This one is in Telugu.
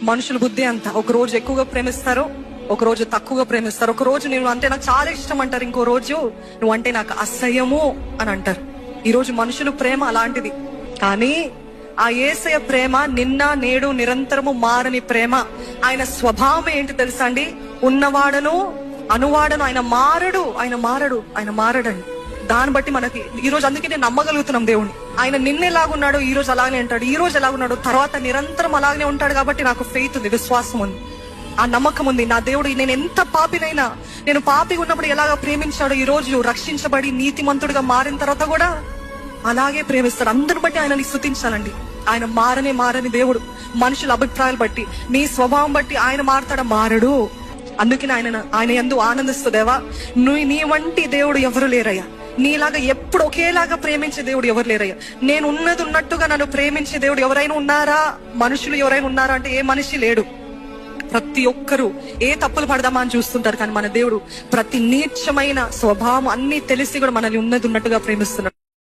మనుషుల బుద్ధి అంతా. ఒక రోజు ఎక్కువగా ప్రేమిస్తారు, ఒక రోజు తక్కువగా ప్రేమిస్తారు. ఒక రోజు నువ్వు అంటే నాకు చాలా ఇష్టం అంటారు, ఇంకో రోజు నువ్వు అంటే నాకు అసహ్యము అని అంటారు. ఈ రోజు మనుషుల ప్రేమ అలాంటిది. కానీ ఆ యేసయ్య ప్రేమ నిన్న నేడు నిరంతరము మారని ప్రేమ. ఆయన స్వభావం ఏంటి తెలుసా అండి? ఉన్నవాడను అనువాడను. ఆయన మారడండి. దాన్ని బట్టి మనకి ఈ రోజు అందుకే నేను నమ్మగలుగుతున్నాం దేవుణ్ణి. ఆయన నిన్న ఎలాగున్నాడు ఈ రోజు అలాగనే ఉంటాడు, ఈ రోజు ఎలాగున్నాడు తర్వాత నిరంతరం అలాగనే ఉంటాడు. కాబట్టి నాకు ఫెయిత్ ఉంది, విశ్వాసం ఉంది, ఆ నమ్మకం ఉంది. నా దేవుడు నేను ఎంత పాపినైనా, నేను పాపిగా ఉన్నప్పుడు ఎలాగ ప్రేమించాడో ఈ రోజు రక్షించబడి నీతిమంతుడిగా మారిన తర్వాత కూడా అలాగే ప్రేమిస్తాడు. అందరిని బట్టి ఆయనని స్తుతించాలండి. ఆయన మారని దేవుడు. మనుషుల అభిప్రాయాలు బట్టి, నీ స్వభావం బట్టి ఆయన మారతాడా? మారడు. అందుకే ఆయన యందు ఆనందిస్తూ, దేవా నీ వంటి దేవుడు ఎవరు లేరయ్యా, నీలాగా ఎప్పుడు ఒకేలాగా ప్రేమించే దేవుడు ఎవరు లేరయ్యా. నేను ఉన్నది ఉన్నట్టుగా నన్ను ప్రేమించే దేవుడు ఎవరైనా ఉన్నారా? మనుషులు ఎవరైనా ఉన్నారా అంటే ఏ మనిషి లేడు. ప్రతి ఒక్కరూ ఏ తప్పులు పడదామా అని చూస్తుంటారు. కానీ మన దేవుడు ప్రతి నీచమైన స్వభావం అన్ని తెలిసి కూడా మనల్ని ఉన్నది ఉన్నట్టుగా ప్రేమిస్తున్నాడు.